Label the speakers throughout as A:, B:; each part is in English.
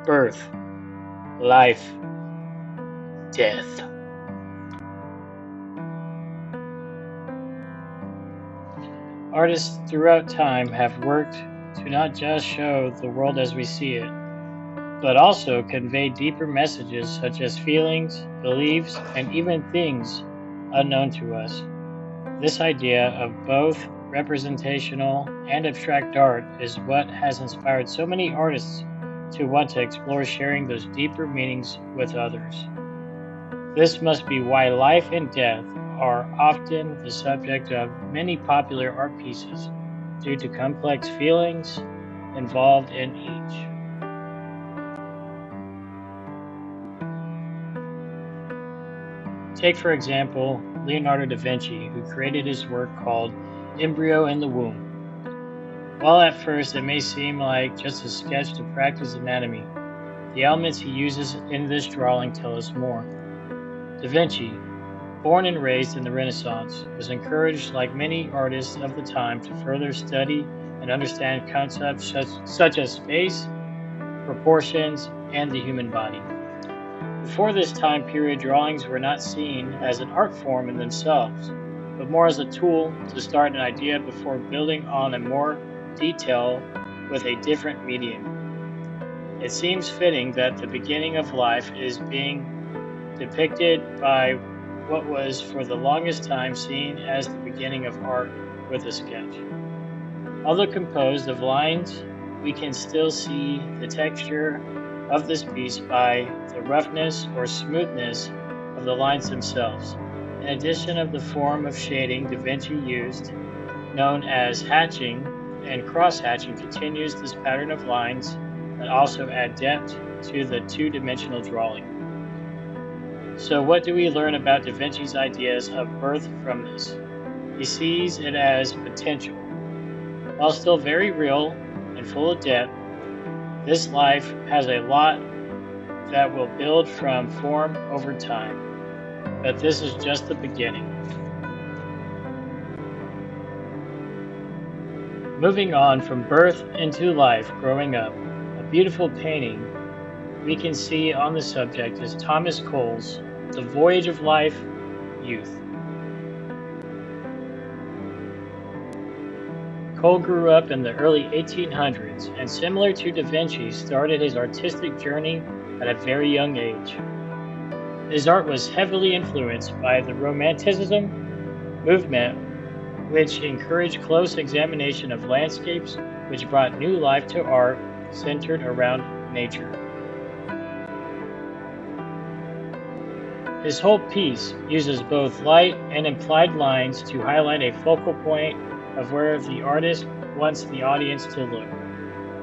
A: Birth, life, death. Artists throughout time have worked to not just show the world as we see it, but also convey deeper messages such as feelings, beliefs, and even things unknown to us. This idea of both representational and abstract art is what has inspired so many artists to want to explore sharing those deeper meanings with others. This must be why life and death are often the subject of many popular art pieces, due to complex feelings involved in each. Take, for example, Leonardo da Vinci, who created his work called Embryo in the Womb. While at first it may seem like just a sketch to practice anatomy, the elements he uses in this drawing tell us more. Da Vinci, born and raised in the Renaissance, was encouraged, like many artists of the time, to further study and understand concepts such as space, proportions, and the human body. Before this time period, drawings were not seen as an art form in themselves, but more as a tool to start an idea before building on a more detail with a different medium. It seems fitting that the beginning of life is being depicted by what was for the longest time seen as the beginning of art with a sketch. Although composed of lines, we can still see the texture of this piece by the roughness or smoothness of the lines themselves. In addition of the form of shading Da Vinci used, known as hatching, and cross-hatching continues this pattern of lines that also add depth to the two-dimensional drawing. So what do we learn about Da Vinci's ideas of birth from this? He sees it as potential. While still very real and full of depth, this life has a lot that will build from form over time. But this is just the beginning. Moving on from birth into life growing up, a beautiful painting we can see on the subject is Thomas Cole's The Voyage of Life, Youth. Cole grew up in the early 1800s and, similar to Da Vinci, started his artistic journey at a very young age. His art was heavily influenced by the Romanticism movement, which encouraged close examination of landscapes, which brought new life to art centered around nature. His whole piece uses both light and implied lines to highlight a focal point of where the artist wants the audience to look.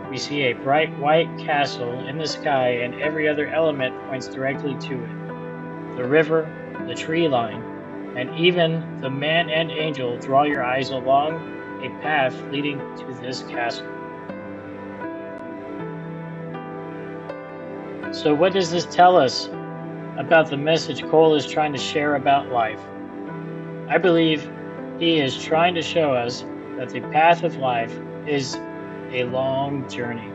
A: We see a bright white castle in the sky, and every other element points directly to it. The river, the tree line, and even the man and angel draw your eyes along a path leading to this castle. So what does this tell us about the message Cole is trying to share about life? I believe he is trying to show us that the path of life is a long journey.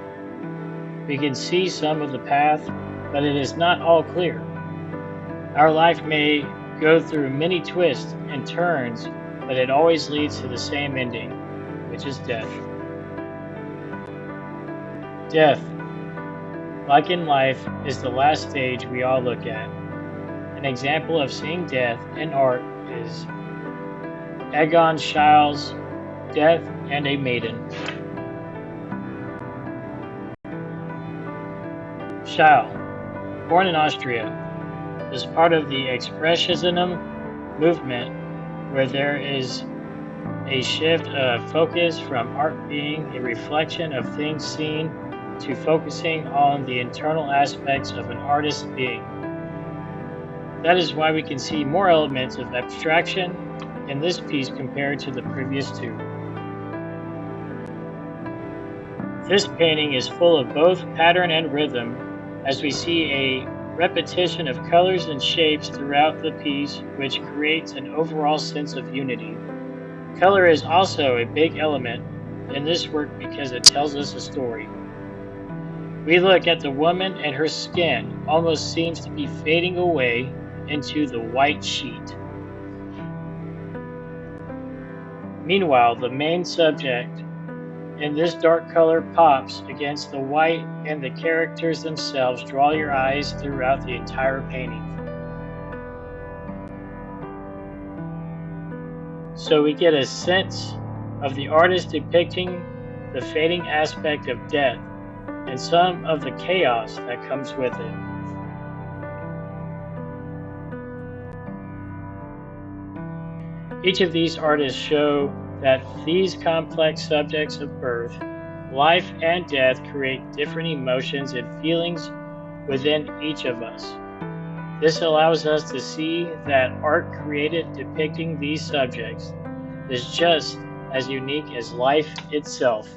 A: We can see some of the path, but it is not all clear. Our life may go through many twists and turns, but it always leads to the same ending, which is death. Death, like in life, is the last stage we all look at. An example of seeing death in art is Egon Schiele's Death and a Maiden. Schiele, born in Austria, is part of the Expressionism movement, where there is a shift of focus from art being a reflection of things seen to focusing on the internal aspects of an artist's being. That is why we can see more elements of abstraction in this piece compared to the previous two. This painting is full of both pattern and rhythm, as we see a repetition of colors and shapes throughout the piece, which creates an overall sense of unity. Color is also a big element in this work because it tells us a story. We look at the woman and her skin almost seems to be fading away into the white sheet. Meanwhile, the main subject in this dark color pops against the white, and the characters themselves draw your eyes throughout the entire painting. So we get a sense of the artist depicting the fading aspect of death and some of the chaos that comes with it. Each of these artists show that these complex subjects of birth, life, and death create different emotions and feelings within each of us. This allows us to see that art created depicting these subjects is just as unique as life itself.